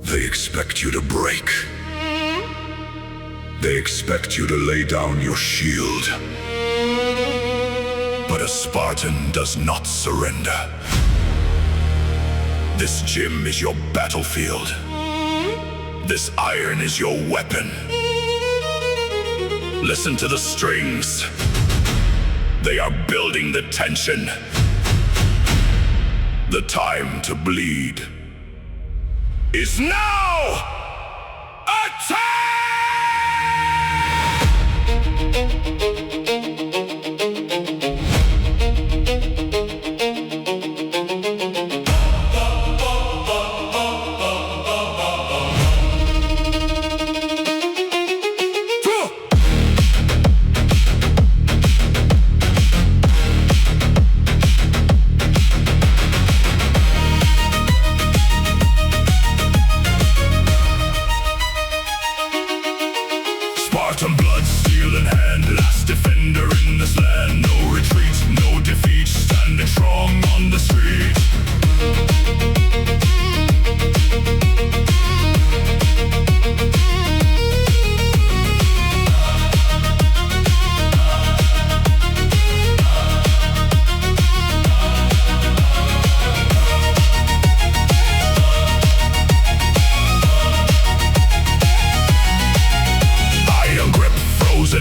They expect you to break. They expect you to lay down your shield. But a Spartan does not surrender. This gym is your battlefield. This iron is your weapon. Listen to the strings. They are building the tension. The time to bleed is now! Attack! Spartan blood, steel in hand, last defender in this land. No retreat, no defeat, standing strong on the street.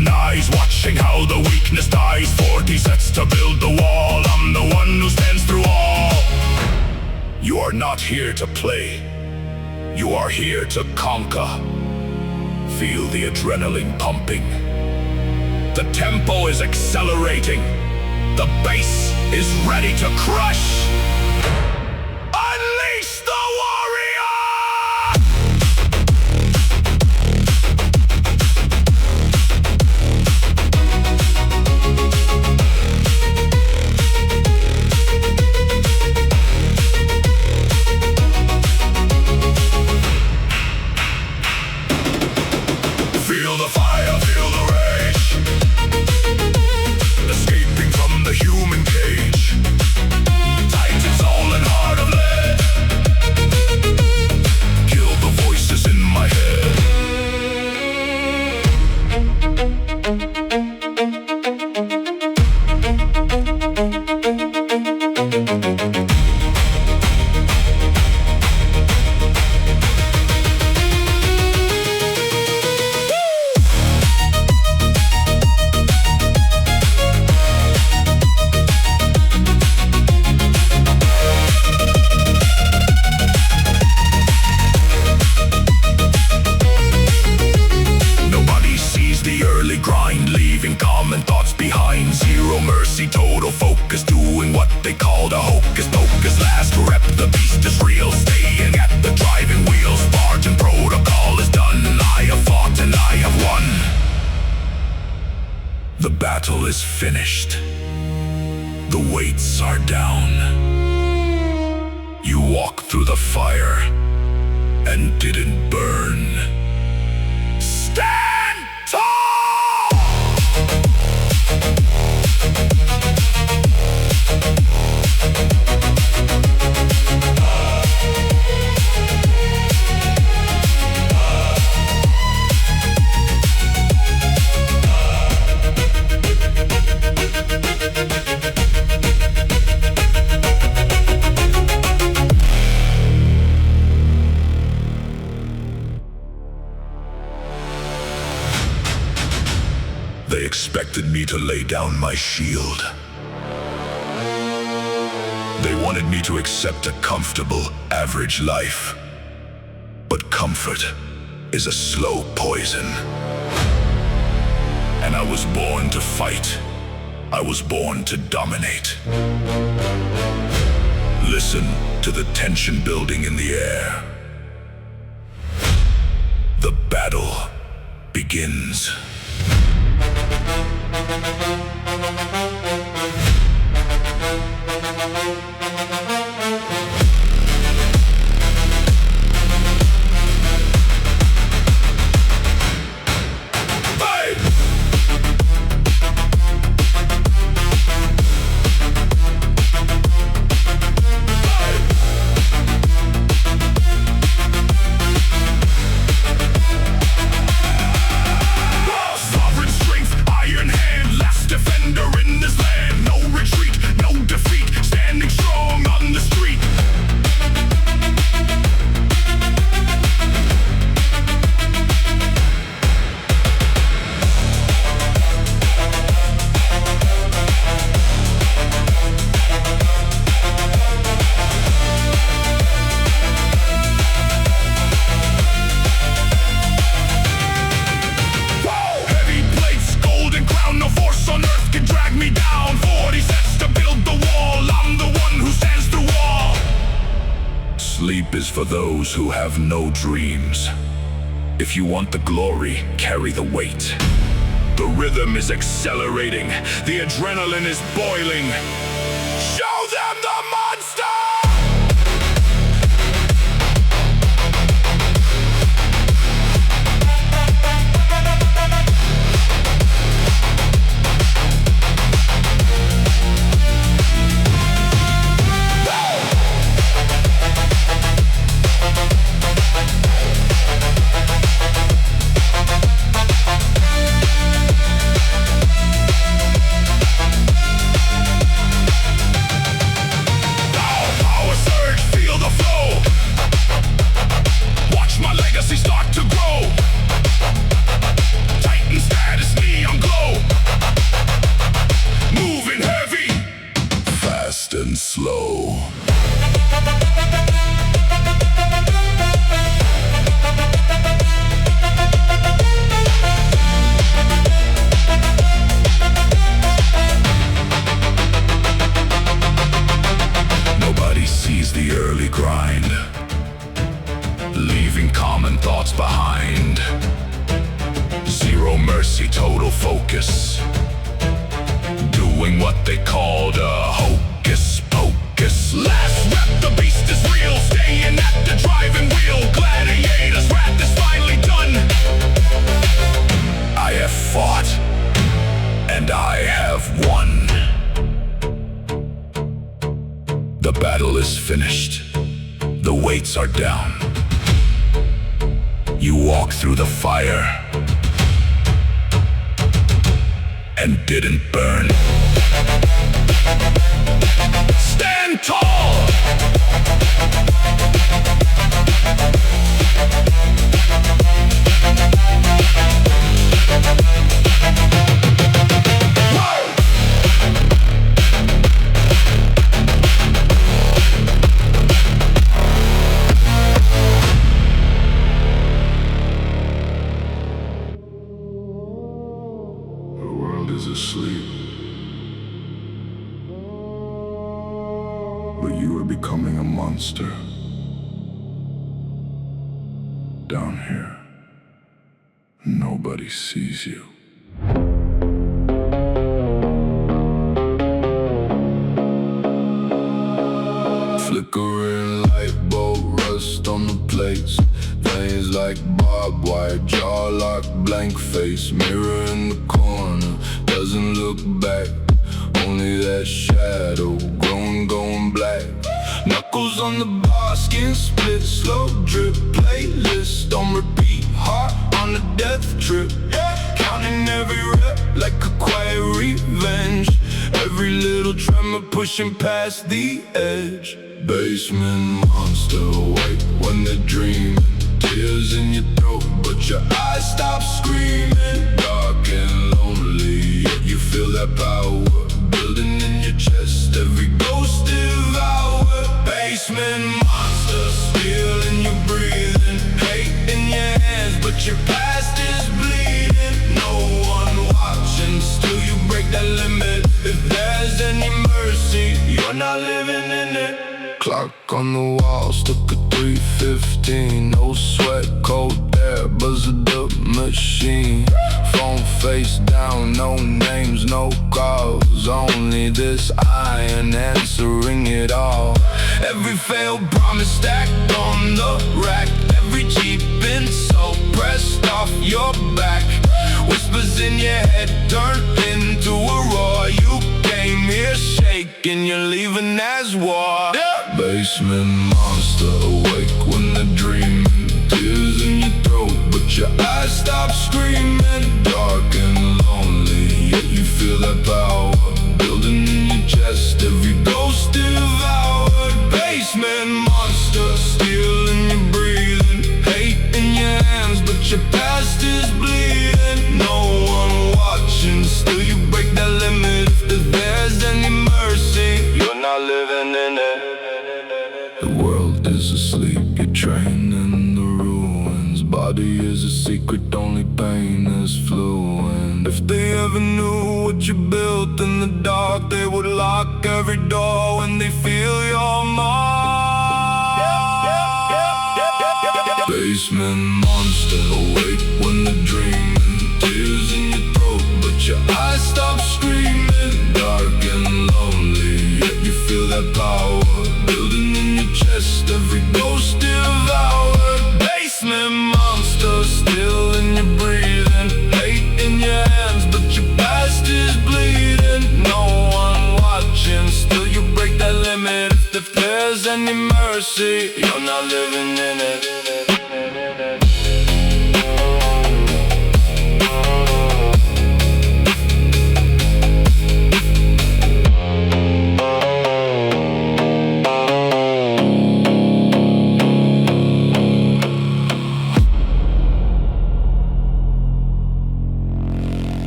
Eyes watching how the weakness dies. 40 sets to build the wall. I'm the one who stands through all. You are not here to play. You are here to conquer. Feel the adrenaline pumping. The tempo is accelerating. The bass is ready to crush. Unleash the warrior! Feel the fire, feel the rage, escaping from the human cage. Titan's all in heart of lead. Kill the voices in my head. Grind, leaving common thoughts behind. Zero mercy, total focus, doing what they called a hocus pocus. Last rep, the beast is real, staying at the driving wheel. Spartan protocol is done. I have fought and I have won. The battle is finished. The weights are down. You walk through the fire and didn't burn. Stand tall! They expected me to lay down my shield. They wanted me to accept a comfortable, average life. But comfort is a slow poison. And I was born to fight. I was born to dominate. Listen to the tension building in the air. The battle begins. Sleep is for those who have no dreams. If you want the glory, carry the weight. The rhythm is accelerating. The adrenaline is boiling. Show them the monster! Start to grow. Titan status, neon glow. Moving heavy, fast and slow. Nobody sees the early grind, leaving common thoughts behind. Zero mercy, total focus. Doing what they called a hocus pocus. Last rep, the beast is real. Staying at the driving wheel. Gladiators, wrath is finally done. I have fought, and I have won. The battle is finished. The weights are down. You walk through the fire and didn't burn. Stand tall! Is asleep, but you are becoming a monster. Down here, nobody sees you. Flickering light bulb, rust on the plates. Veins like barbed wire, jaw lock, blank face. Mirror in the corner, doesn't look back. Only that shadow growing, going black. Knuckles on the bar, skin split, slow drip. Playlist on repeat, heart on the death trip. Counting every rep like a quiet revenge. Every little tremor pushing past the edge. Basement monster, awake when they're dreaming. Tears in your throat, but your eyes stop screaming. Dark and lonely, yet you feel that power building in your chest. Every ghost devoured. Basement monster, steel in your breathing. Hate in your hands, but your past is bleeding. No one watching, still you break that limit. If there's any mercy, you're not living in it. Clock on the wall, stuck at 3:15. No sweat, cold air, buzzed up machine. Phone face down, no names, no calls. Only this iron answering it all. Every failed promise stacked on the rack. Every cheap insult pressed off your back. Whispers in your head turned into a roar. You came here shaking, you're leaving as war. Basement monster, awake when they're dreaming. Tears in your throat, but your eyes stop screaming. Dark and lonely, yet you feel that power building in your chest. Every ghost devoured. Basement monster, steel in your breathing. Hate in your hands, but your past is bleeding. No one watching, still you break that limit. If there's any mercy, you're not living in it. The world is asleep, you're trained in the ruins. Body is a secret, only pain is fluent. If they ever knew what you built in the dark, they would lock every door when they feel your mark. basement monster awake when the dreaming, tears in your throat, but your eyes stop screaming. Dark and lonely, yet you feel that power building in your chest, every ghost devoured. Basement monster still in your breathing, hate in your hands, but your past is bleeding. No one watching, still you break that limit. If there's any mercy, you're not living in it.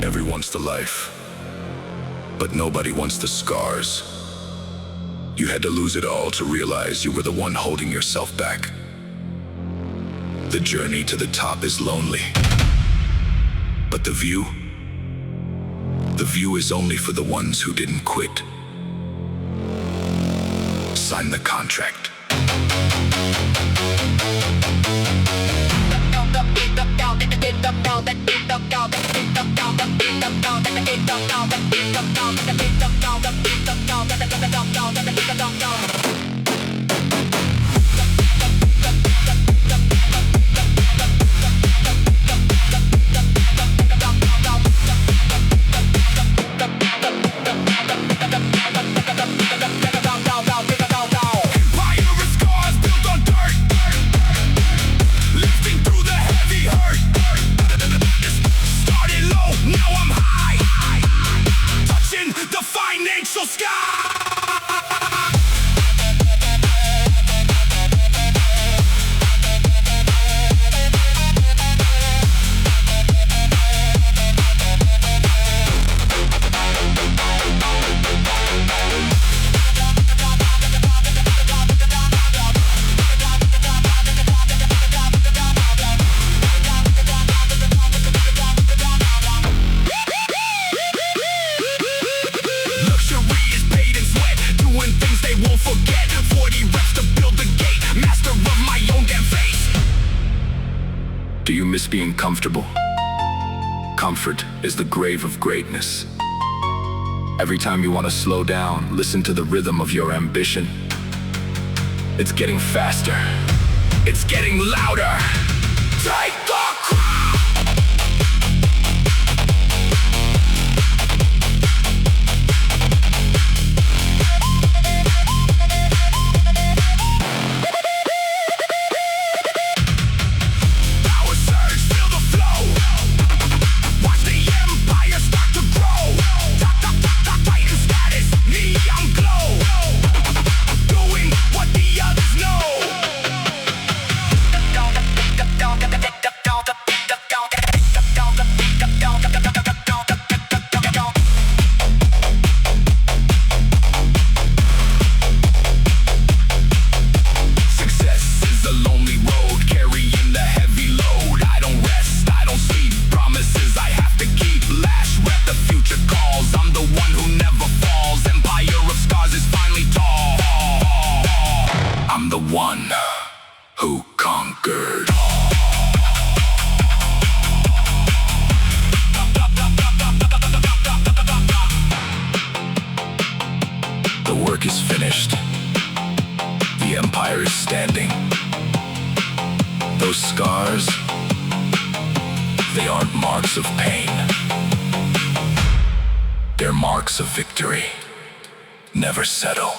Everyone wants the life, but nobody wants the scars. You had to lose it all to realize you were the one holding yourself back. The journey to the top is lonely, but the view is only for the ones who didn't quit. Sign the contract. Do you miss being comfortable? Comfort is the grave of greatness. Every time you want to slow down, listen to the rhythm of your ambition. It's getting faster. It's getting louder. Take the crown! One who conquered. The work is finished. The empire is standing. Those scars, they aren't marks of pain. They're marks of victory. Never settle.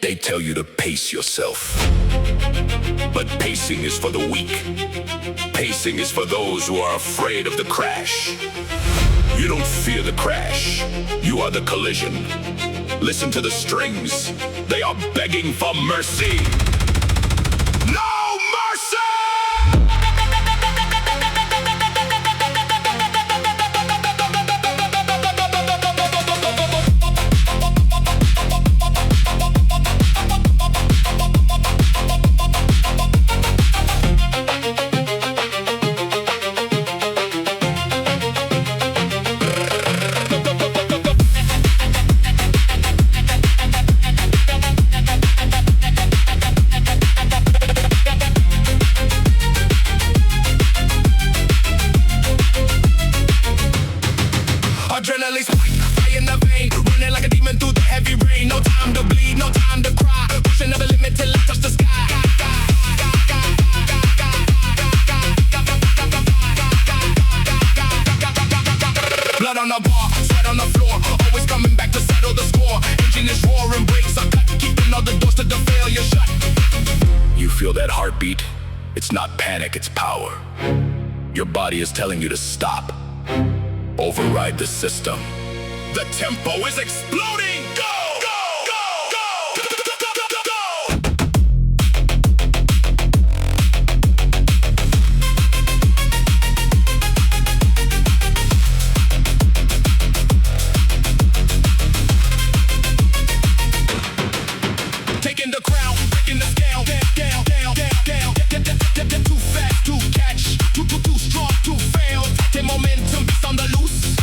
They tell you to pace yourself. But pacing is for the weak. Pacing is for those who are afraid of the crash. You don't fear the crash. You are the collision. Listen to the strings. They are begging for mercy. No mercy! feel that heartbeat? It's not panic, it's power. Your body is telling you to stop. Override the system. The tempo is exploding! Go! Go! Go! Go! Go! Go! Go! Taking the crown, breaking the scale, down, down, down, down. Too fast to catch, too strong to fail. Take momentum, beast on the loose.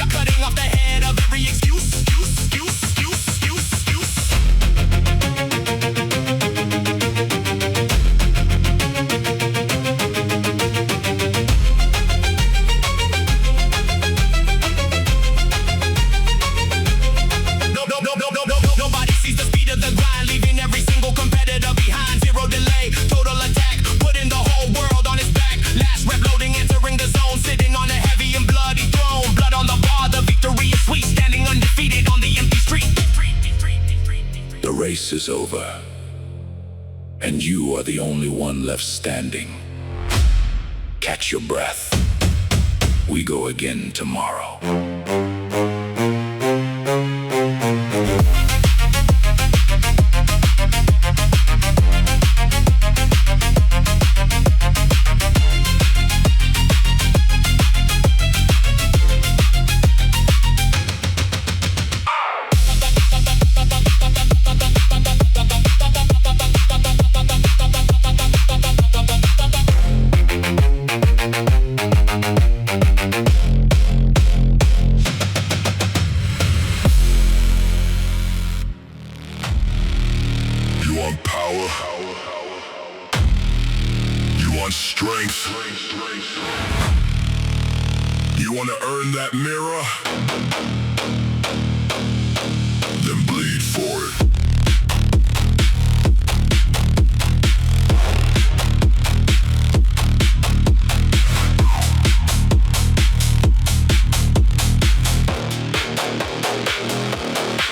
Cutting off the head of every excuse. Nobody sees the speed of the grind, leaving every single competitor behind. Zero delay, total attack, putting the whole world on its back. Last rep loading, entering the zone, sitting on a heavy and bloody throne. Blood on the bar, the victory is sweet, standing undefeated on the empty street. The race is over, and you are the only one left standing. Catch your breath. We go again tomorrow. You want power? You want strength? You want to earn that mirror? Then bleed for it.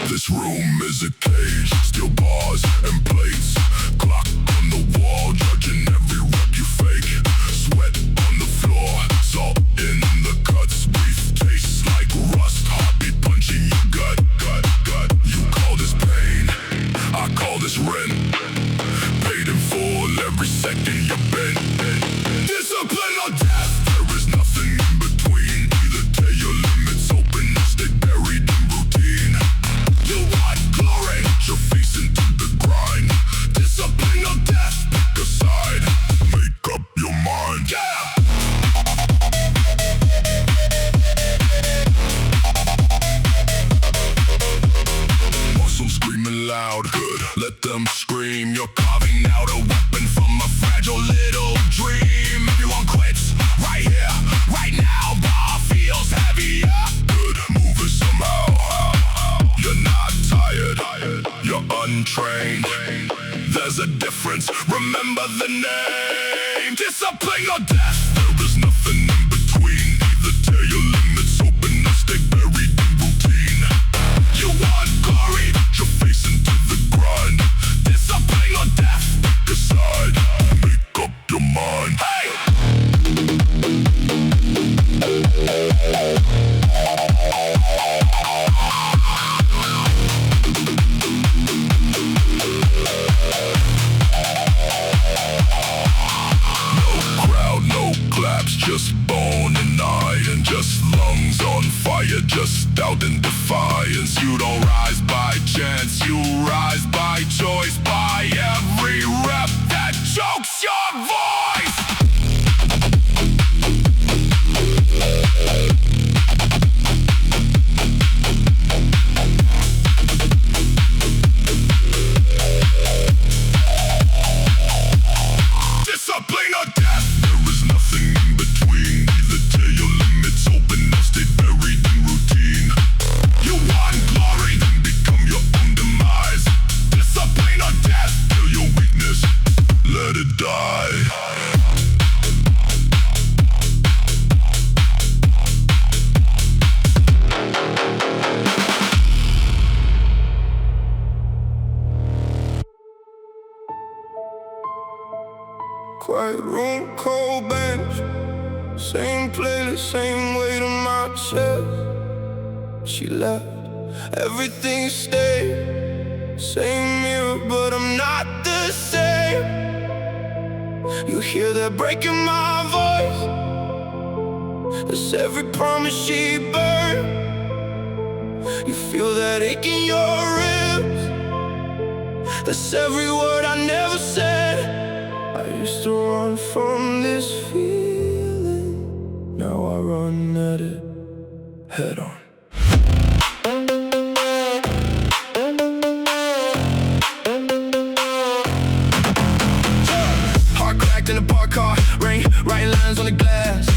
This room is a cage, steel bars and plates. Clock on the wall, judging every rep you fake. Sweat on the floor, salt in the cuts. Beef tastes like rust, heartbeat punching your gut. You call this pain, I call this rent. Paid in full every second you bend. Discipline or death, there is nothing in between. Either tear your limits open or stay buried in routine. You want glory, your face into the grind. Discipline or death, pick a side. Make up your mind. Yeah! Muscles screaming loud, good, let them scream. You're carving out a weapon from a fragile little dream. Everyone quits, right here, right now. Bar feels heavier. Good, move it somehow. You're not tired, you're untrained. There's a difference, remember the name. Discipline or death, there is nothing in between. Either tear your limits open or stay buried in routine. You want glory, your face into the grind. Discipline or death, pick a side. Make up your mind. Hey! No crowd, no claps, quiet room, cold bench. Same playlist, same weight on my chest. She left, everything stayed. Same mirror, but I'm not the same. You hear that break in my voice. That's every promise she burned. You feel that ache in your ribs. That's every word I never said. I used to run from this feeling. Now I run at it head on. Heart cracked in a parked car, rain, writing lines on the glass.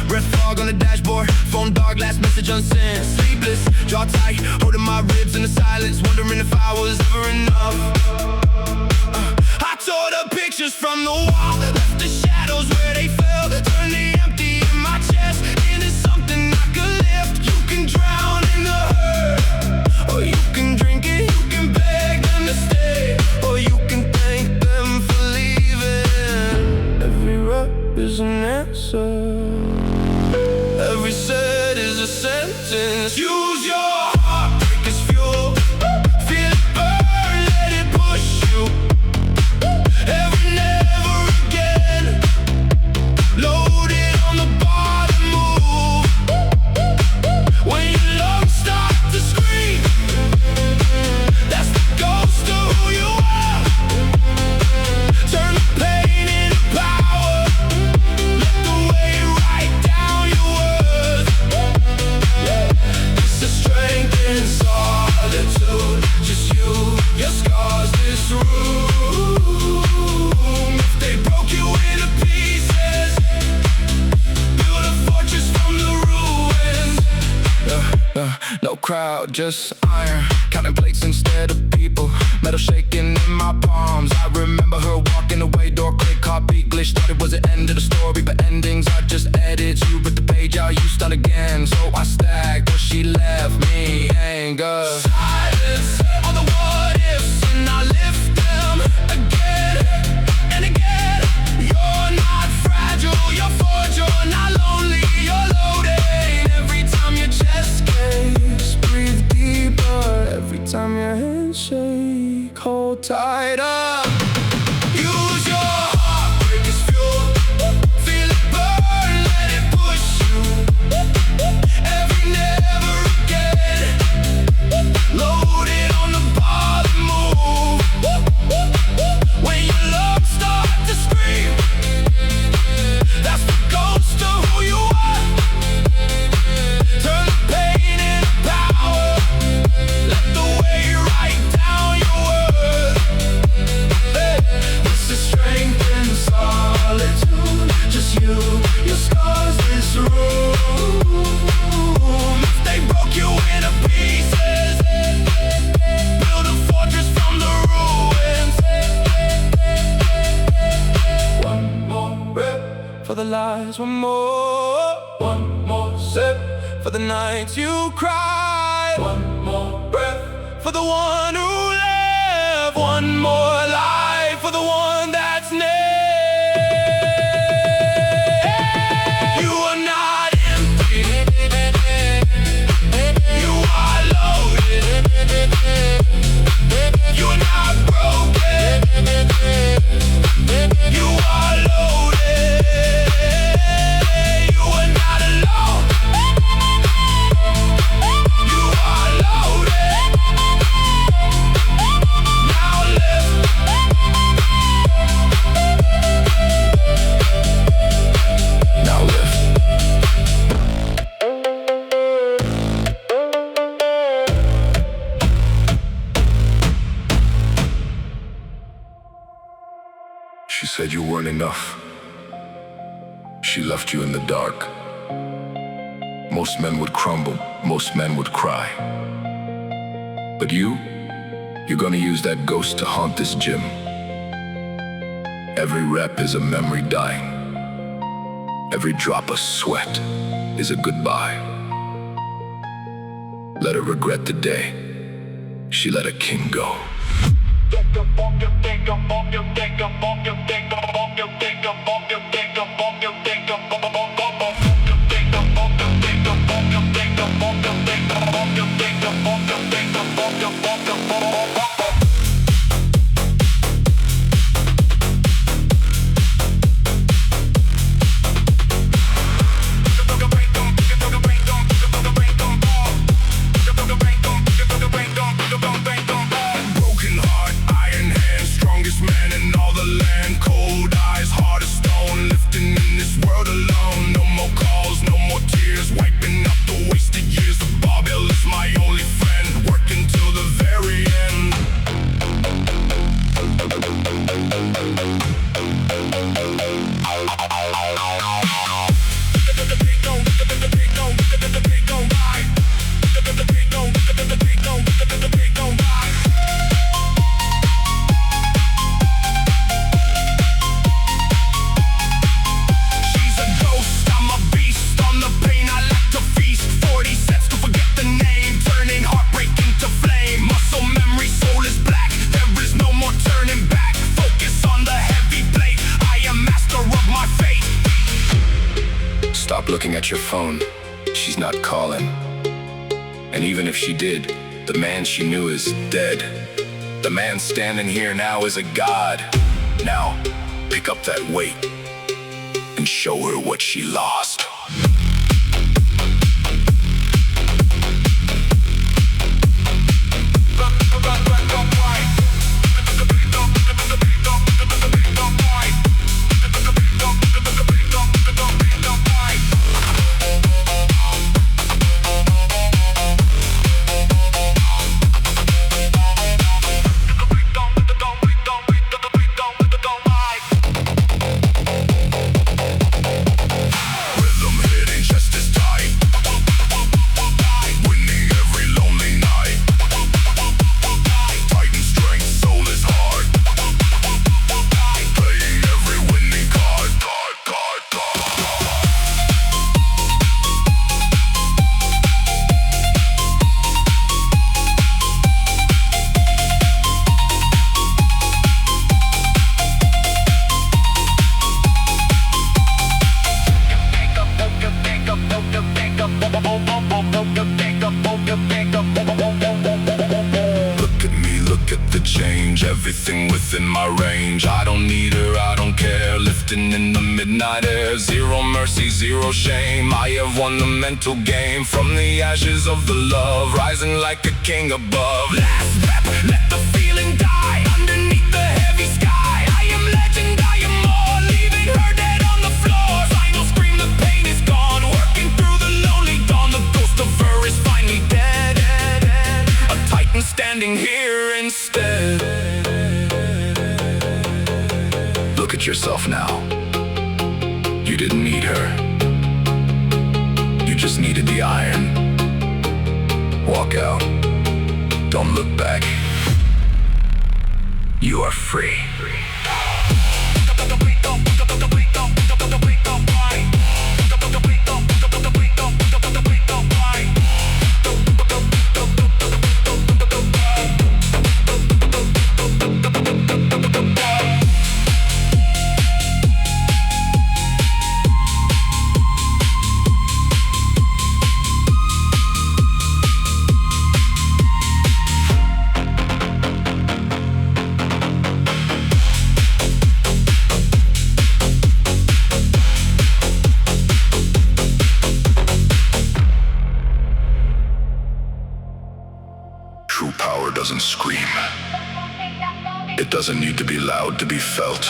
Red fog on the dashboard, phone dog, last message unsent. Sleepless, jaw tight, holding my ribs in the silence, wondering if I was ever enough. I tore the pictures from the wall, left the shadows where they fell, turned the empty in my chest into something I could lift. You can drown in the hurt, or you can drink it, you can beg them to stay, or you can thank them for leaving. Every rep is an answer. Every set is a sentence. Use your heartbreak as fuel. Feel it burn, let it push you. Every never again. Load it on the bottom move. When your lungs start to scream, that's the ghost of who you are. Turn the pain into power. Let the weight write down your worth. It's the strength in solitude. Just you, your scars, this room. If they broke you into pieces, build a fortress from the ruins. No crowd, just iron. Counting plates instead of people. Metal shaking in my palms. I remember her walking away, door click, heartbeat glitch. Thought it was the end of the story, but endings are just edits. You rip the page out, you start again. So I stacked what she left me, anger. Silence, all the what ifs, and I lift them again and again. You're not fragile, you're forged, you're not lonely, you're loading. Every time your chest case, breathe deeper. Every time your hands shake, hold tighter. Use your heartbreak as fuel. Feel it burn, let it push you. Every never again. Load it on the bottom move. When your lungs start to scream, that's the ghost of who you are. Turn the pain into power. Let the weight write down your worth. This is strength in solitude. Just you, your scars, this room. If they broke you into pieces, build a fortress from the ruins. One more rep for the lies, one more sip for the nights you cried. One more breath for the one who left. One more life for the one that's next. You are not empty, you are loaded. You are not broken, you are loaded. You are not alone, you are loaded. Now lift. Now lift. She said you weren't enough. She left you in the dark. Most men would crumble, most men would cry. But you're gonna use that ghost to haunt this gym. Every rep is a memory dying. Every drop of sweat is a goodbye. Let her regret the day she let a king go. Stop looking at your phone. She's not calling. And even if she did, the man she knew is dead. The man standing here now is a god. Now, pick up that weight and show her what she lost. Look at me, look at the change, everything within my range. I don't need her, I don't care, lifting in the midnight air. Zero mercy, zero shame, I have won the mental game. From the ashes of the love, rising like a king above. Last rep, let the feeling die, underneath the heavy sky. I am legend, I am more, leaving her dead on the floor. Final scream, the pain is gone, working through the lonely dawn. The ghost of her is finally dead. A titan standing here instead. Look at yourself now. You didn't need her. You just needed the iron. Walk out. Don't look back. You are free. True power doesn't scream. It doesn't need to be loud to be felt.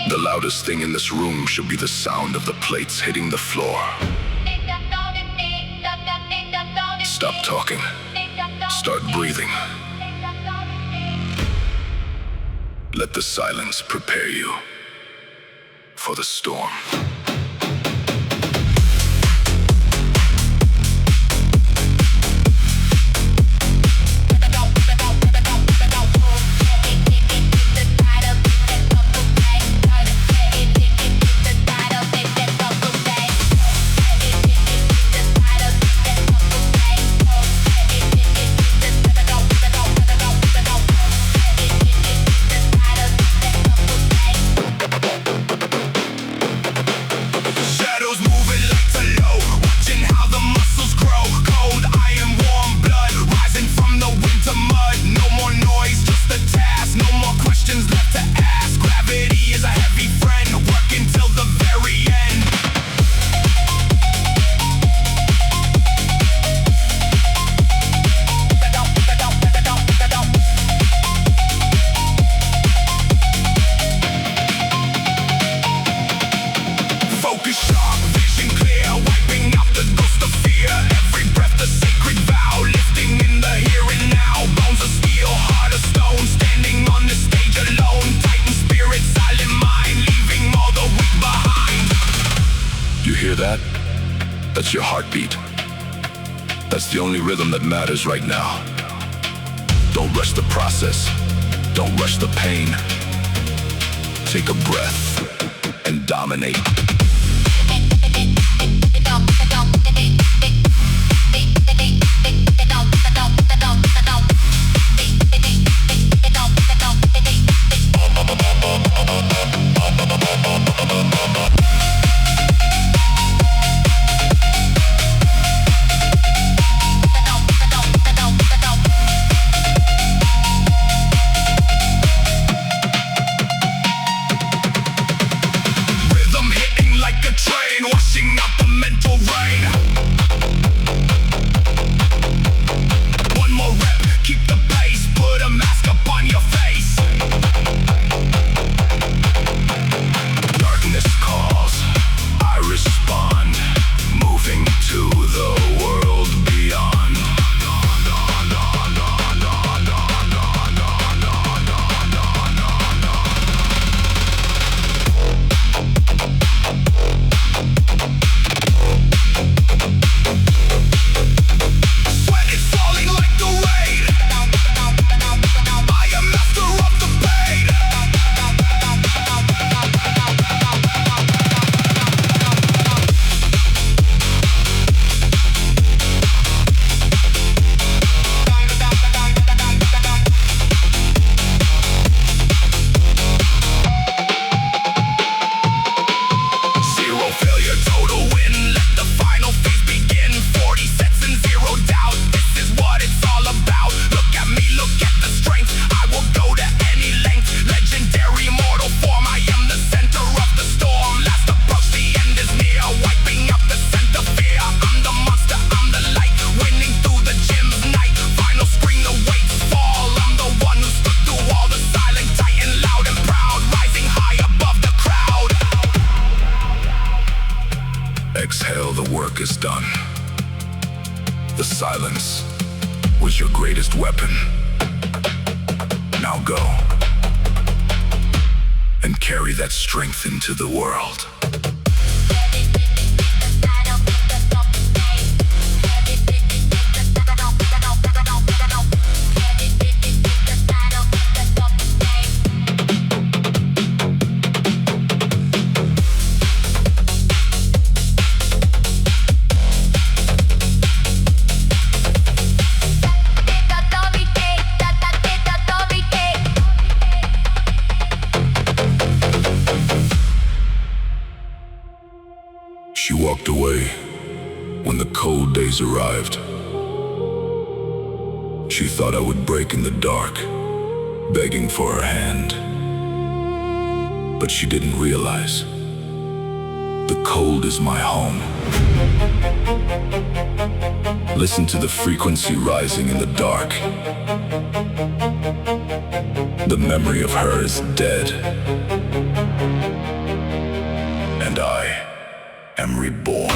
The loudest thing in this room should be the sound of the plates hitting the floor. Stop talking. Start breathing. Let the silence prepare you for the storm. That's your heartbeat. That's the only rhythm that matters right now. Don't rush the process. Don't rush the pain. Take a breath and dominate. Exhale, the work is done. The silence was your greatest weapon. Now go and carry that strength into the world. She walked away when the cold days arrived. She thought I would break in the dark, begging for her hand. But she didn't realize the cold is my home. Listen to the frequency rising in the dark. The memory of her is dead, and I am reborn.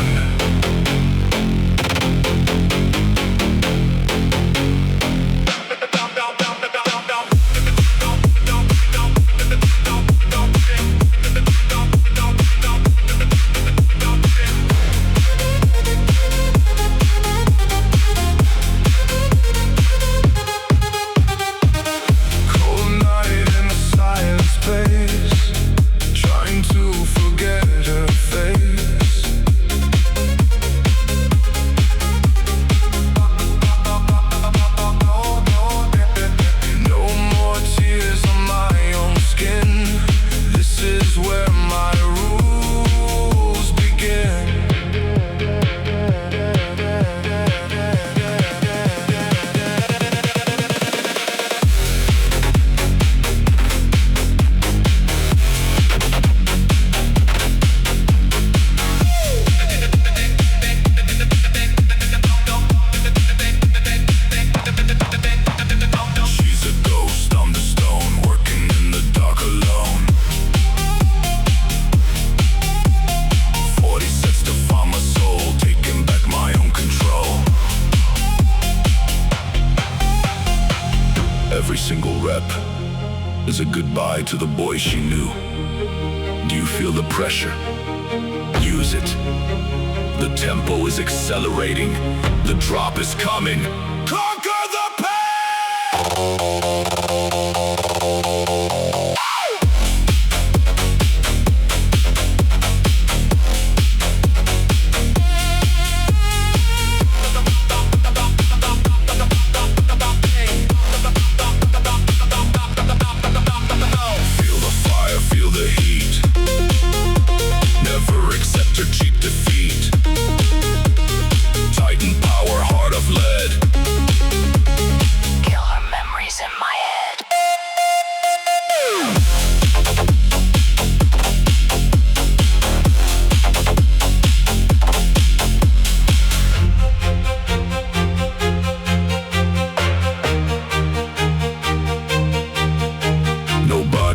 Every single rep is a goodbye to the boy she knew. Do you feel the pressure? Use it. The tempo is accelerating. The drop is coming. Conquer the pain!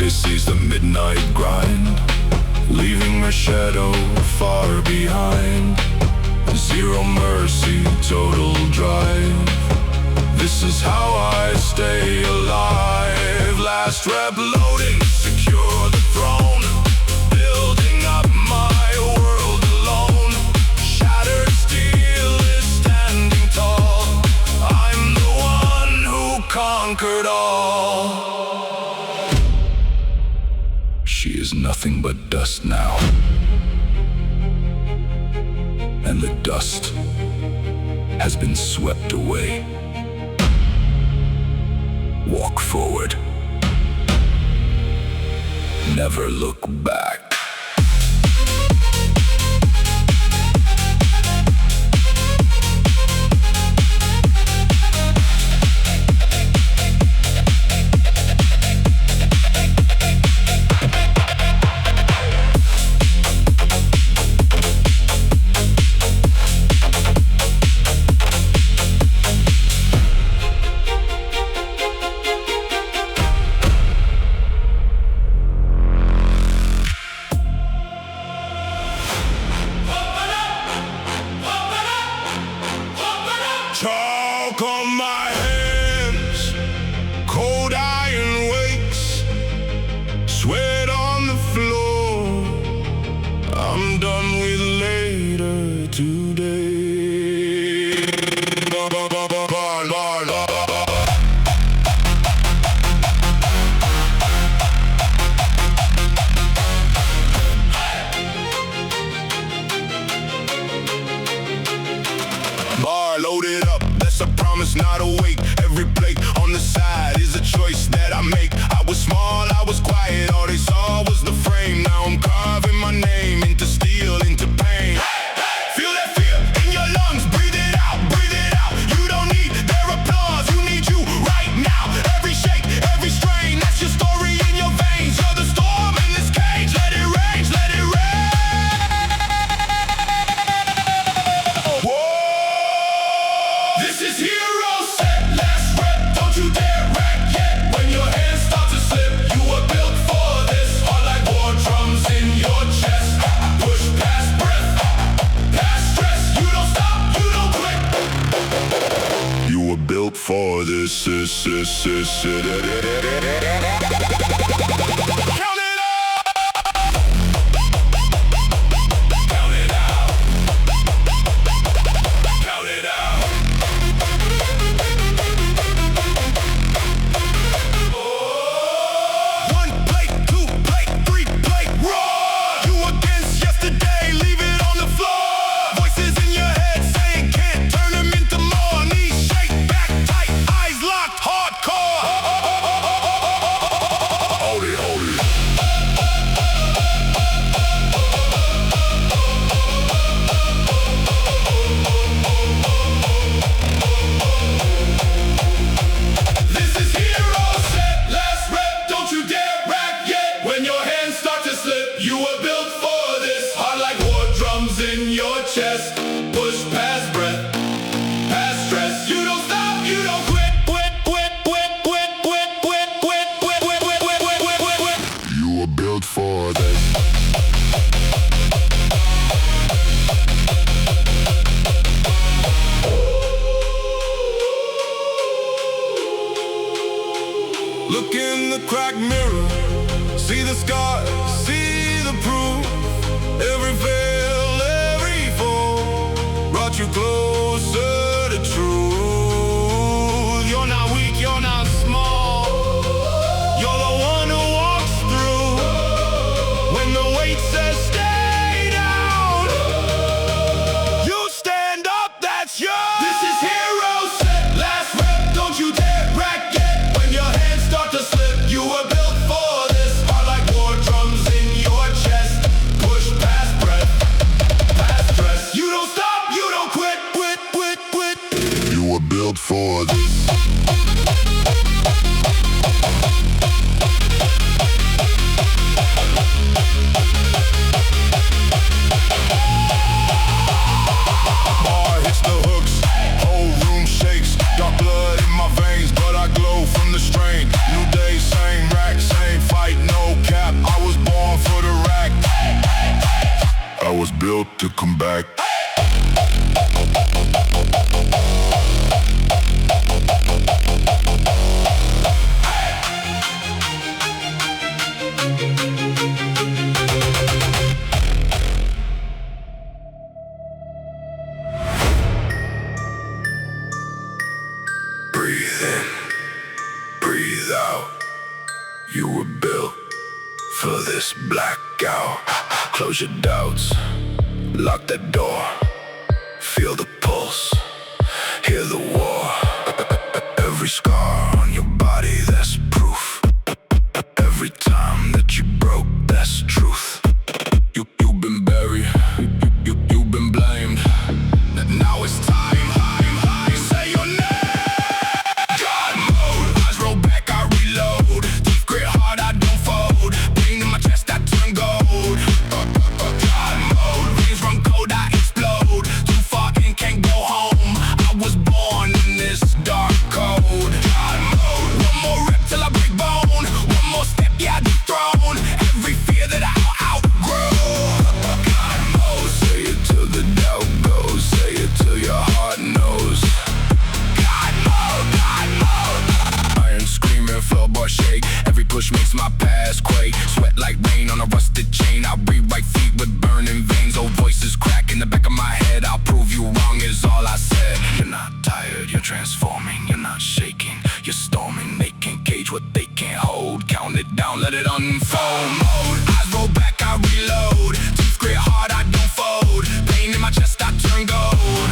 Sees the midnight grind, leaving her shadow far behind. Zero mercy, total drive. This is how I stay alive. Last rep loading, secure the throne. Building up my world alone. Shattered steel is standing tall. I'm the one who conquered all. She is nothing but dust now, and the dust has been swept away. Walk forward, never look back. Chalk on my hands, cold iron weights, sweat on the floor. I'm done with later today. Bar loaded up, that's a promise, not awake. Every plate on the side is a choice that I make. I was small, I was quiet, all they saw was the frame. Now I'm carving my name into steel, into pain. Feel that fear in your lungs, breathe it out, breathe it out. You don't need their applause, you need you right now. Every shake, every strain, that's your story in your veins. You're the storm in this cage, let it rage, let it rain. Whoa. This is hero set, last rep, don't you dare rack yet. When your hands start to slip, you were built for this. Hard like war drums in your chest. Push past breath, past stress. You don't stop, you don't quit. You were built for this. Count it out. Count it out. Count it out. One plate, two plate, three plate, roar! You against yesterday, leave it on the floor. Voices in your head saying can't turn them into more. Knees shake, back tight, eyes locked, hardcore. Hold it, hold it. This is hero set, last rep, don't you dare rack yet. When your hands start to slip, you were built for this. Hard like war drums in your chest. Push past breath, past stress. You don't stop, you don't quit. You were built for this. Look in the cracked mirror, see the scars, see the proof. Every fail, every fall, closer to truth. You're not weak, you're not small. You're the one who walks through when the weight says stay down. You stand up, that's yours. This is hero set, last rep. Don't you dare racket when your hands start to slip. You were built for this, heart like war drums in your chest. Push past breath, past stress. You don't stop, you don't quit, quit, quit, quit. You were built for this. Bar hits the hooks, whole room shakes. Dark blood in my veins, but I glow from the strain. New day, same rack, same fight, no cap. I was born for the rack. I was built to come back. Breathe in, breathe out. You were built for this blackout. Close your doubts, lock that door. Feel the pulse, hear the war. Every scar on your body, that's proof. Every time that you broke, that's truth. You've been buried, you've been blamed. Now it's time. Say your name. God mode, eyes roll back, I reload. Teeth grit hard, I don't fold. Pain in my chest, I turn gold. God mode, veins run cold, I explode. Too far in, can't go home. I was born in this dark code. God mode, one more rep till I break bone. One more step, yeah, I dethrone every fear that I'll outgrow. God mode, say it till the doubt goes. Say it till your heart knows. God mode, God mode. Iron screaming, floor bar shake. Every push makes my past quake. Sweat like rain on a rusted chain. I rewrite feet with burning veins. Old voices crack in the back of my head. I'll prove you wrong is all I said. You're not tired, you're transforming. You're not shaking, you're storming. They can't cage what they can't hold. Count it down, let it unfold. Mode, eyes roll back, I reload. Teeth grit hard, I don't fold. Pain in my chest, I turn gold.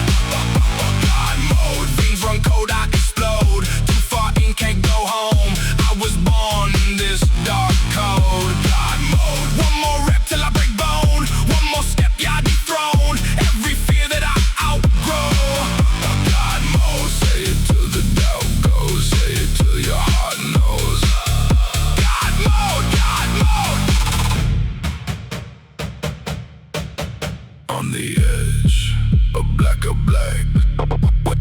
God mode, veins run cold, I explode. Too far in, can't go home. I was born in this dark code. God mode, one more rep till I break bone. One more step, yeah, I dethrone every fear that I outgrow. God mode, say it till the doubt goes. Say it till your heart knows. God mode, God mode. On the edge of black.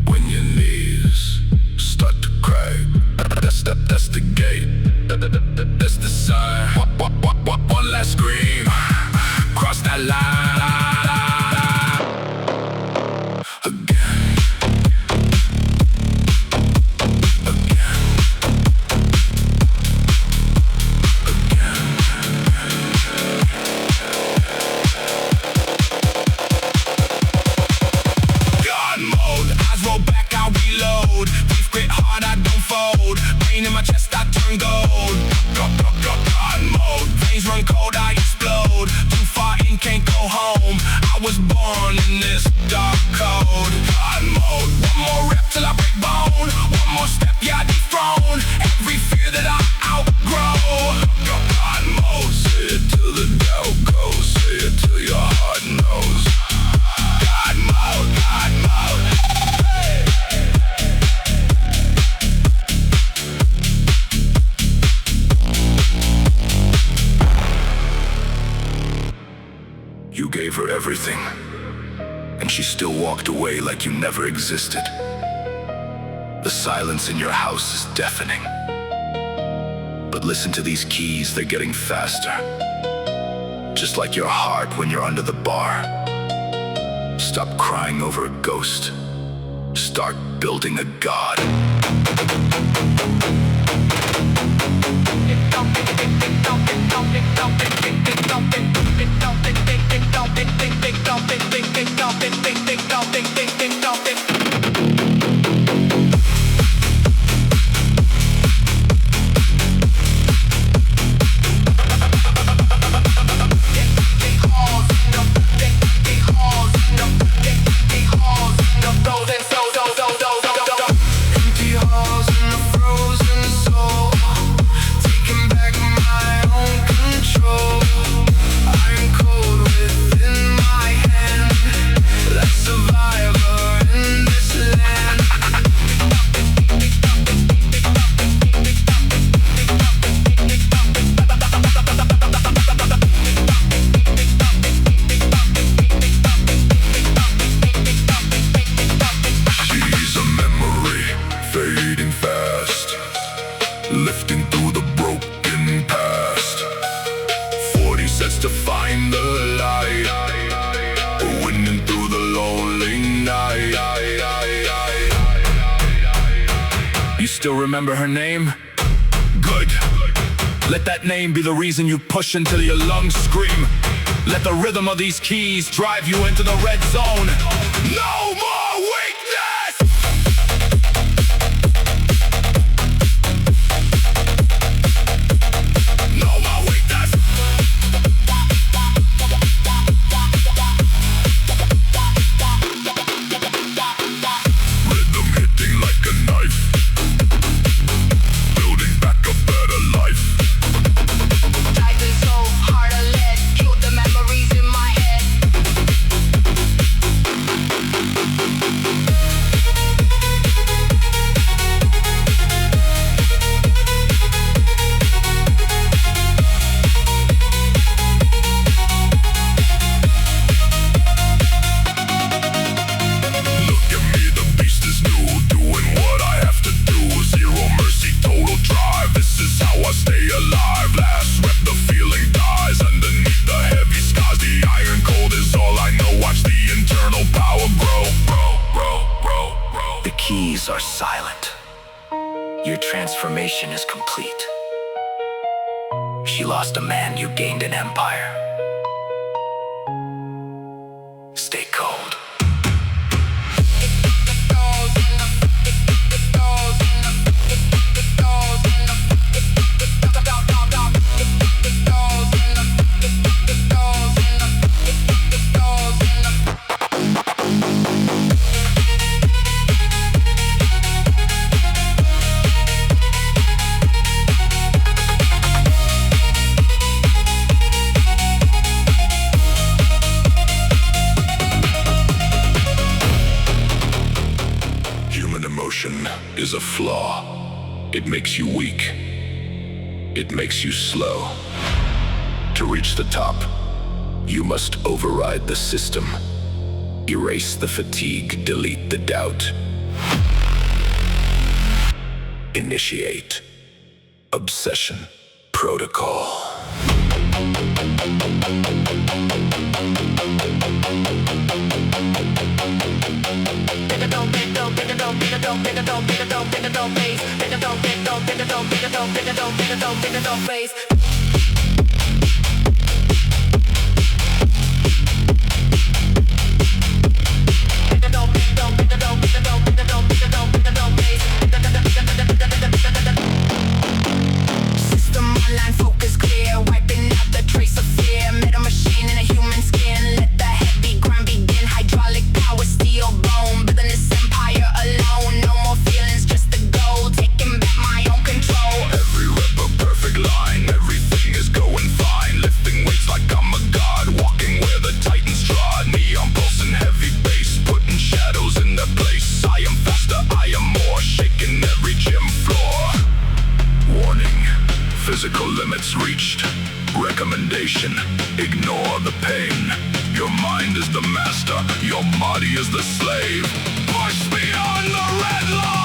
When your knees start to crack, that's the gate. That's the sign. One last scream, cross that line. Again. God mode, eyes roll back, I reload. Teeth grit hard, I don't fold. Pain in my chest, I turn gold. God mode, veins run cold, I explode. Too far in, can't go home. I was born in this dark code. God mode, one more rep till I break bone. One more step, yeah, I dethrone every fear that I outgrow. God mode, say it till the doubt goes. Say it till your heart knows. God mode, God mode. Hey. You gave her everything, and she still walked away like you never existed. The silence in your house is deafening. But listen to these keys, they're getting faster. Just like your heart when you're under the bar. Stop crying over a ghost. Start building a god. still remember her name? Good. Let that name be the reason you push until your lungs scream. Let the rhythm of these keys drive you into the red zone. No more weakness! No more weakness! Rhythm hitting like a knife, building back a better life. Diving so hard I let kill the memories in my head. Look at me, the beast is new, doing what I have to do. Zero mercy, total drive, this is how I stay alive. Last rep, the feeling dies underneath the heavy skies. The iron cold is all I know, watch the internal power grow. The keys are silent. Your transformation is complete. She lost a man, you gained an empire. Stay cold. Human emotion is a flaw. It makes you weak. It makes you slow. To reach the top, you must override the system. Erase the fatigue, delete the doubt. Initiate obsession protocol. Face. System online, focus clear, wiping out the trace of fear. Metal machine in a human skin, let the heavy grind begin. Hydraulic power, steel bone, building this empire alone. No more feelings, just the goal, taking back my own control. Every rep a perfect line, everything is going fine. Lifting weights like I'm a god, walking where the titans trod. Neon pulsing heavy bass, putting shadows in their place. I am faster, I am more, shaking every gym floor. Warning, physical limits reached. Recommendation, ignore the pain. Your mind is the master, your body is the slave. Push beyond the red line!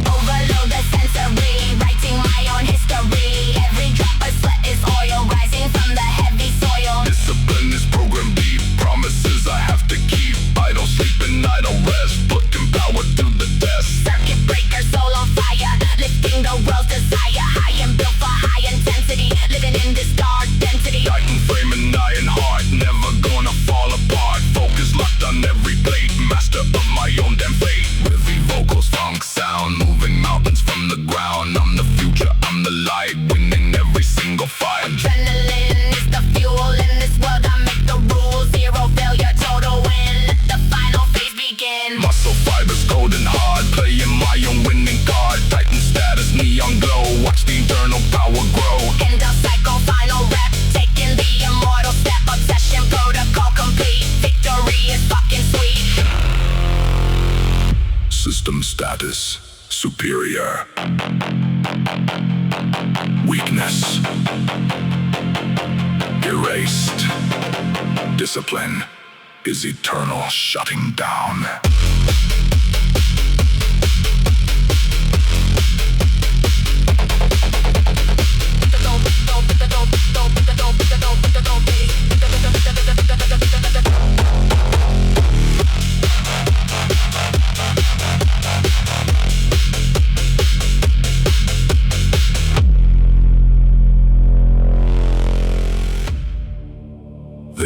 Overload the sensory, writing my own history. Every drop of sweat is oil, rising from the heavy soil. Discipline is program B, promises I have to keep. I don't sleep and I don't rest, putting power to the test. Circuit breaker, soul on fire, lifting the world's desire. High and built for high intensity, living in this dark density. Titan frame and iron heart, never gonna fall apart. Focus locked on every blade, master of my own damn fate. Heavy vocals, funk sound, moving mountains from the ground. I'm the future, I'm the light, winning every single fight. Adrenaline is the fuel in this world. I make the rules, zero failure, total win. Let the final phase begin. Muscle fibers cold and hard, playing my own winning card. Titan status, neon glow, watch the internal power grow. End of cycle, final rep, taking the immortal step. Obsession protocol complete. Victory is fucking sweet. System status, superior. Weakness erased. Discipline is eternal, shutting down.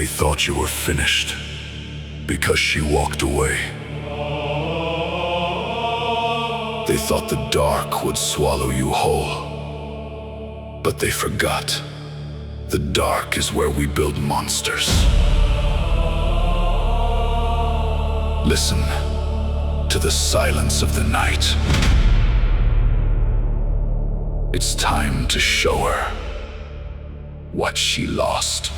They thought you were finished because she walked away. They thought the dark would swallow you whole, but they forgot. The dark is where we build monsters. Listen to the silence of the night. It's time to show her what she lost.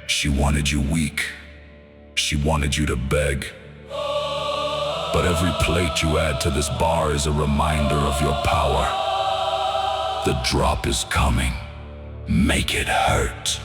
She wanted you weak. She wanted you to beg. But every plate you add to this bar is a reminder of your power. The drop is coming. Make it hurt.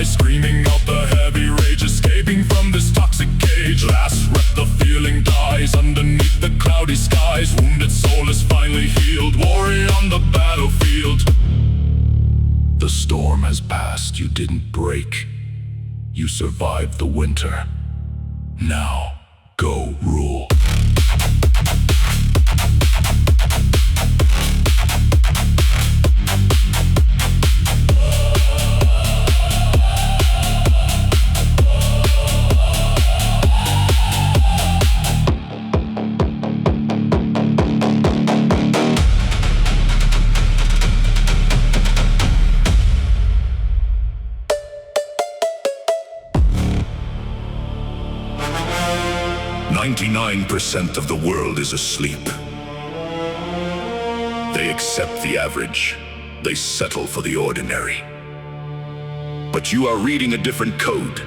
Screaming out the heavy rage, escaping from this toxic cage. Last breath, the feeling dies underneath the cloudy skies. Wounded soul is finally healed, warrior on the battlefield. The storm has passed, you didn't break. You survived the winter. Now, go rule. "99% of the world is asleep. They accept the average. They settle for the ordinary. But you are reading a different code.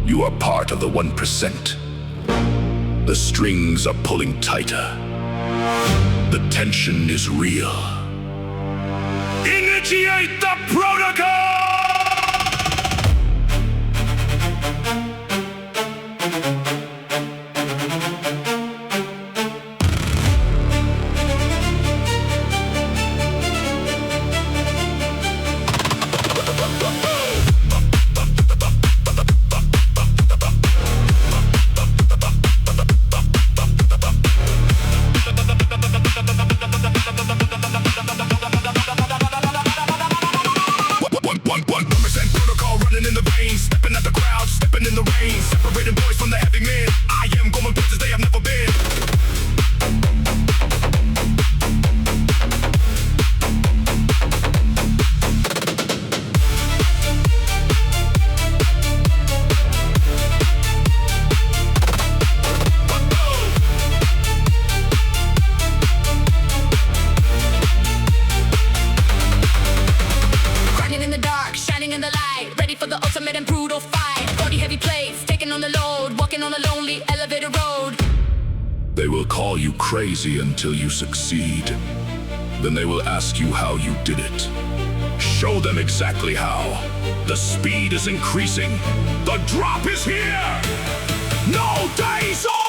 You are part of the 1%. The strings are pulling tighter. The tension is real. Initiate the protocol!" They will call you crazy until you succeed. Then they will ask you how you did it. Show them exactly how. The speed is increasing. The drop is here! No days off!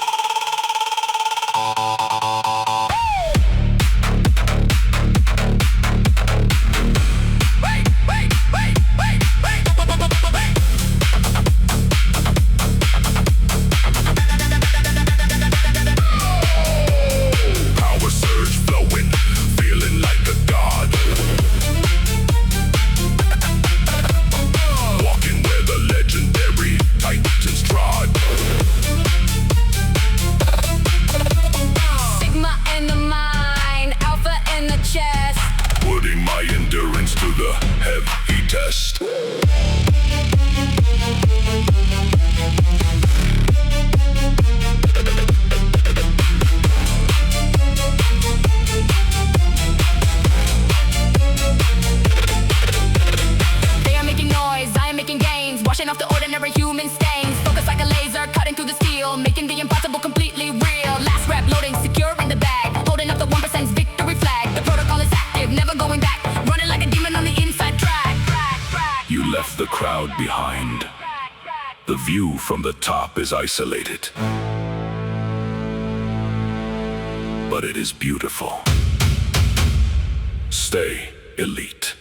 Test. Washing off the ordinary human stains. Focus like a laser, cutting through the steel, making the impossible completely real. Last rep loading, secure in the bag, holding up the 1%'s victory flag. The protocol is active, never going back, running like a demon on the inside track. You left the crowd behind. The view from the top is isolated, but it is beautiful. Stay elite.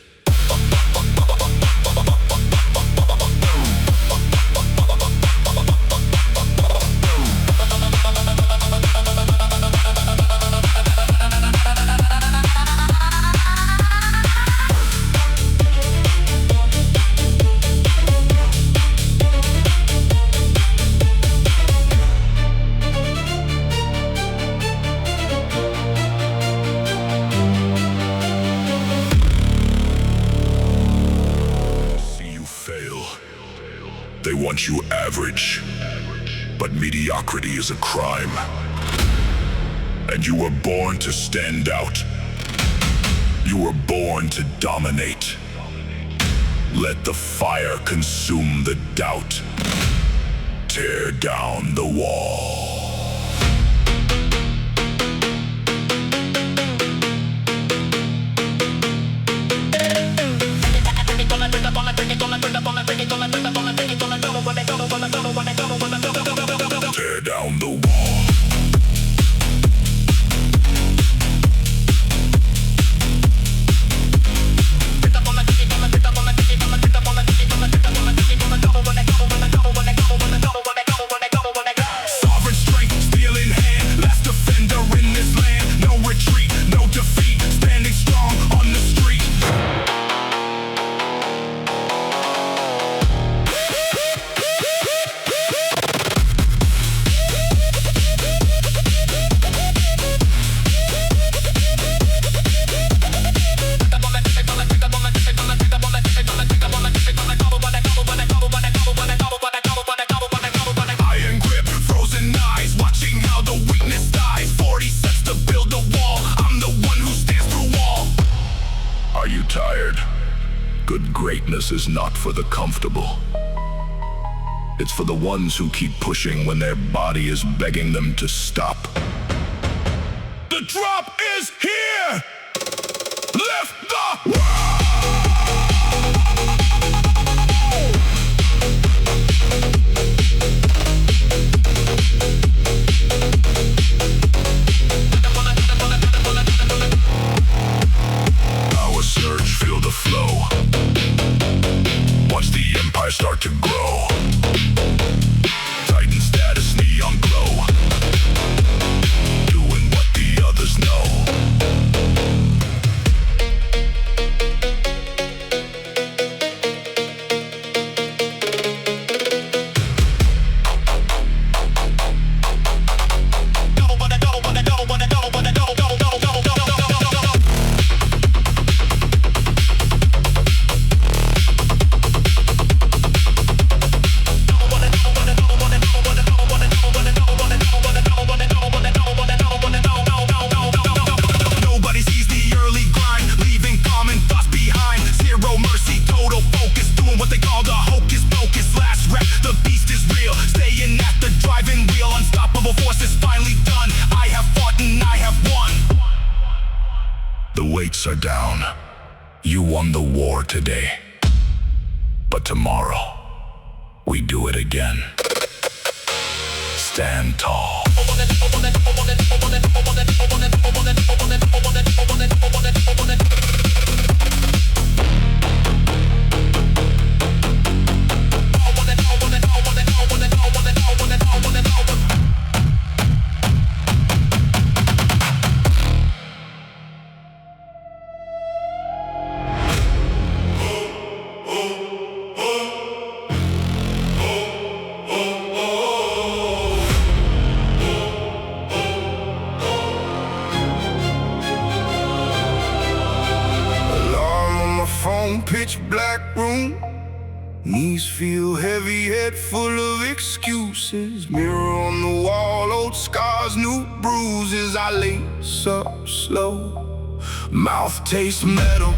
They want you average, but mediocrity is a crime. And you were born to stand out. You were born to dominate. Let the fire consume the doubt. Tear down the wall. Tear down the wall. Sovereign strength, steel in hand, last defender in this land. No retreat, no defeat, standing strong on the street. Are you tired? Good greatness is not for the comfortable. It's for the ones who keep pushing when their body is begging them to stop. The drop is here! Lift the world! Feel the flow. Watch the empire start to grow. Titan status, neon glow. Doing what the others know. You won the war today, but tomorrow we do it again. Stand tall. Pitch black room, knees feel heavy, head full of excuses. Mirror on the wall, old scars, new bruises. I lace up slow, mouth tastes metal,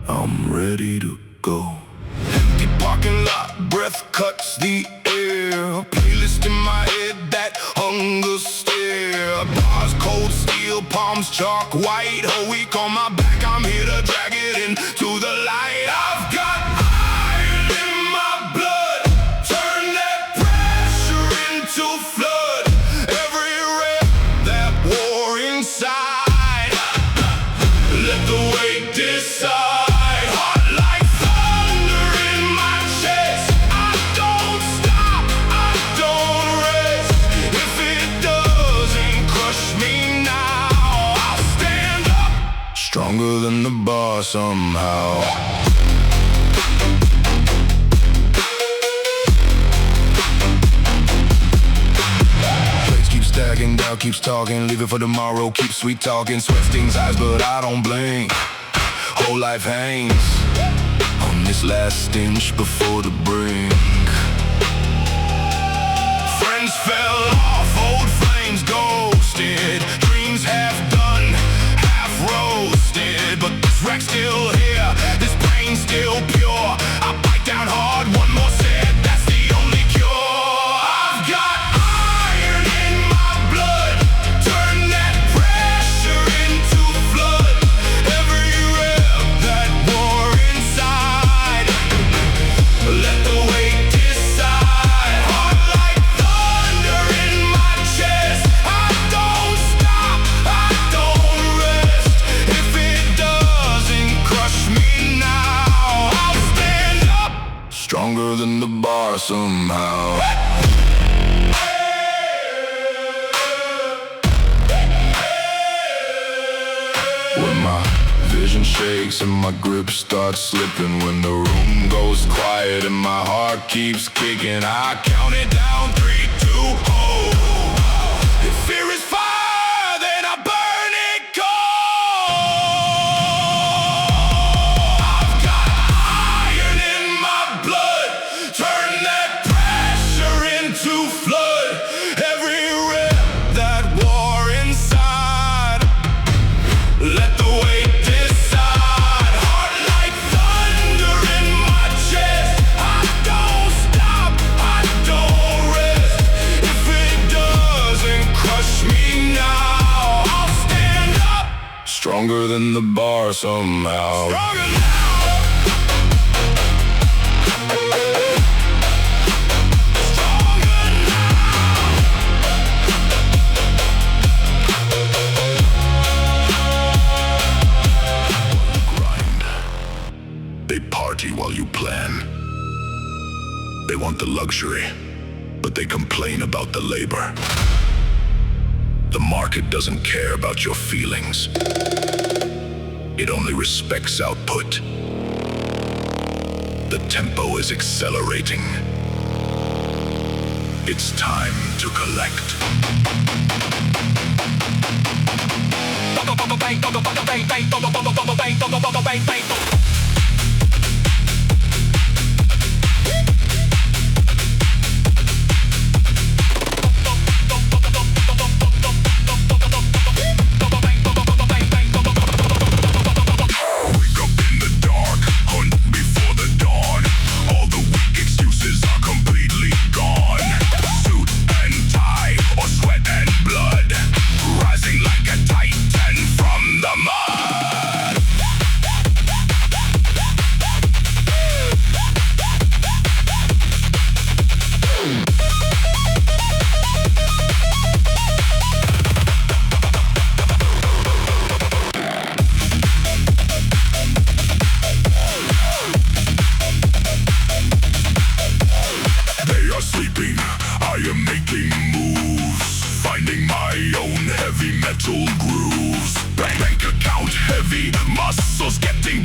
I'm ready to go. Empty parking lot, breath cuts the air. A playlist in my head, that hunger stare. Bars cold steel, palms chalk white. A week on my back, I'm here to drag it into the light. I've got iron in my blood, turn that pressure into flood. Every rep, that war inside, let the weight decide. Stronger than the bar somehow. Plates keep stacking, doubt keeps talking. Leave it for tomorrow, keep sweet talking. Sweat stings eyes, but I don't blink. Whole life hangs on this last inch before the brink. Friends fell off, old flames ghosted. Dreams half done, roasted, but this wreck's still here, this pain's still pure. I bite down hard, one more sip, that's the only cure. I've got iron in my blood, turn that pressure into flood. Every rep, that war inside, let the weight decide. Heart like thunder in my chest, I don't stop, I don't rest. If it doesn't crush me now, I'll stand up, stronger than the bar somehow. When my vision shakes and my grip starts slipping, when the room goes quiet and my heart keeps kicking, I count it down, 3, 2, oh. If fear is fire, then I burn it cold. I've got iron in my blood, turn that pressure into flood. Every rep, that war inside, let the weight decide. Heart like thunder in my chest, I don't stop, I don't rest. If it doesn't crush me now, I'll stand up, stronger than the bar somehow. Stronger now. They party while you plan. They want the luxury, but they complain about the labor. The market doesn't care about your feelings. It only respects output. The tempo is accelerating. It's time to collect.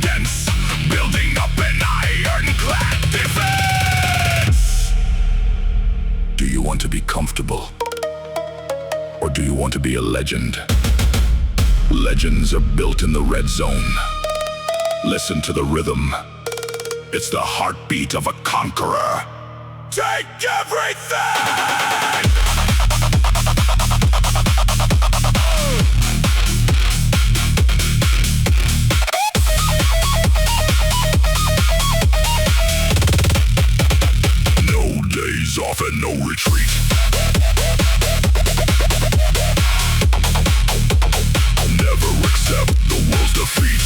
standing dense, building up an ironclad defense. Do you want to be comfortable? Or do you want to be a legend? Legends are built in the red zone. Listen to the rhythm. It's the heartbeat of a conqueror. Take everything! No days off and no retreat. Never accept the world's defeat.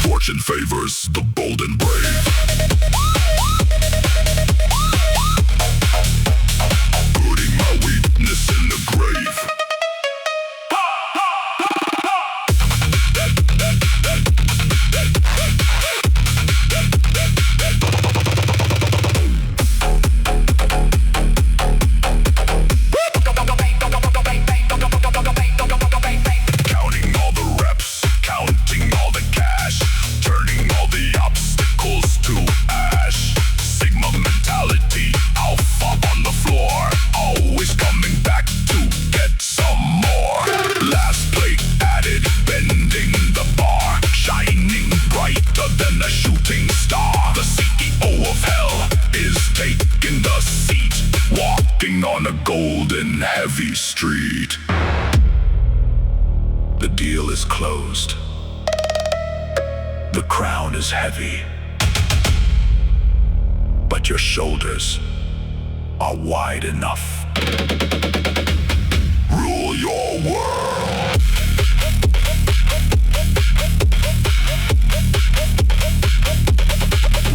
Fortune favors the bold and brave. Putting my weakness in the grave. Counting all the reps, counting all the cash, turning all the obstacles to ash. Sigma mentality, alpha on the floor, always coming back to get some more. Last plate added, bending the bar, shining brighter than a shooting star. The CEO of hell is taking the seat, walking on a golden heavy street. The deal is closed. The crown is heavy, but your shoulders are wide enough. Rule your world.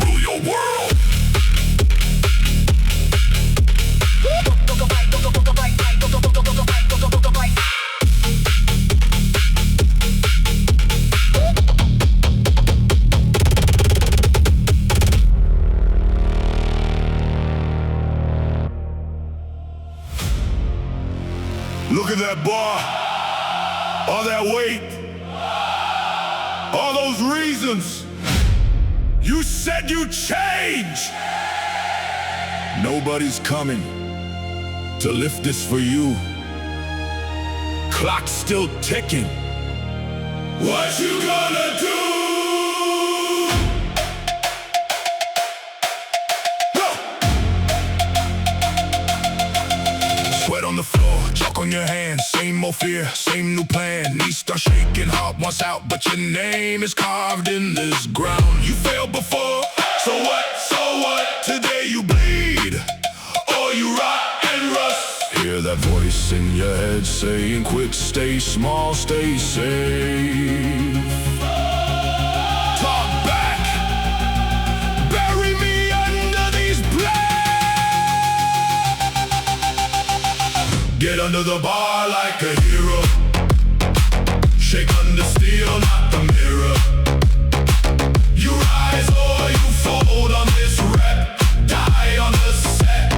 Rule your world. Look at that bar, all that weight, all those reasons. You said you'd change. Nobody's coming to lift this for you. Clock's still ticking. What you gonna do? Sweat on the floor, chalk on your hands. Same old fear, same new plan. Knees start shaking, heart wants out, but your name is carved in this ground. You failed before, so what? So what? Today you bleed, or you rot and rust. Hear that voice in your head saying, quit, stay small, stay safe. Talk back, bury me under these blades. Get under the bar like a hero. Shake under steel, not the mirror. You rise or you fold on this rep. Die on the set.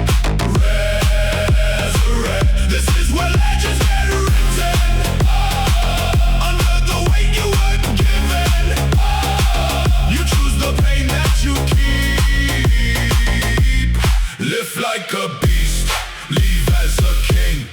Resurrect. This is where legends get written. Under the weight you were given. You choose the pain that you keep. Live like a beast, leave as a king.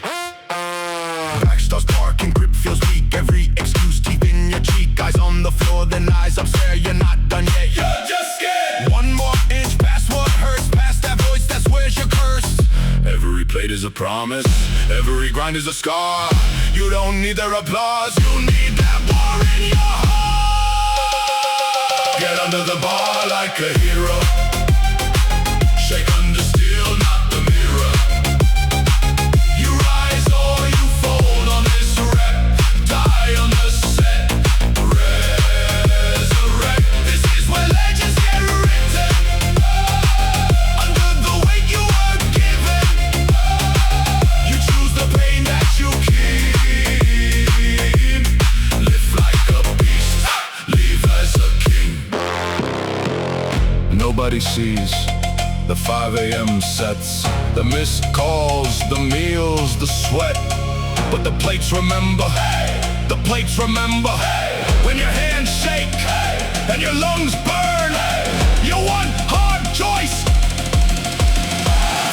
Back starts barking, grip feels weak. Every excuse deep in your cheek. Eyes on the floor, then eyes upstairs. You're not done yet, you're just scared. One more inch past what hurts, past that voice, that's where's your curse. Every plate is a promise, every grind is a scar. You don't need their applause, you need that war in your heart. Get under the bar like a hero. Shake under steel, not the mirror. You rise or you fold on this rep. Die on the set. Resurrect. This is where legends get written. Under the weight you were given. You choose the pain that you keep. Live like a beast, leave as a king. Nobody sees the 5 a.m. sets, the missed calls, the meals, the sweat. But the plates remember, the plates remember. When your hands shake and your lungs burn, your one hard choice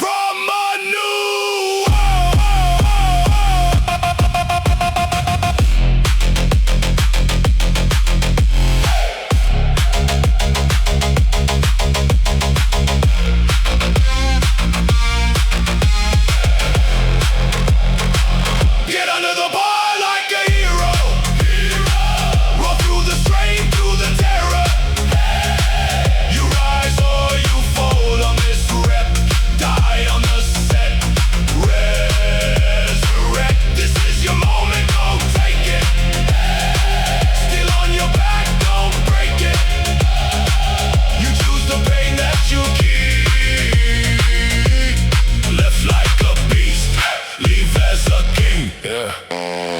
from a new get under the bar like a hero. Roll through the strain, through the terror. You rise or you fall on this rep. Die on the set. Resurrect. This is your moment, don't take it. Still on your back, don't break it. You choose the pain that you keep. Left like a beast, leave as a king. Yeah.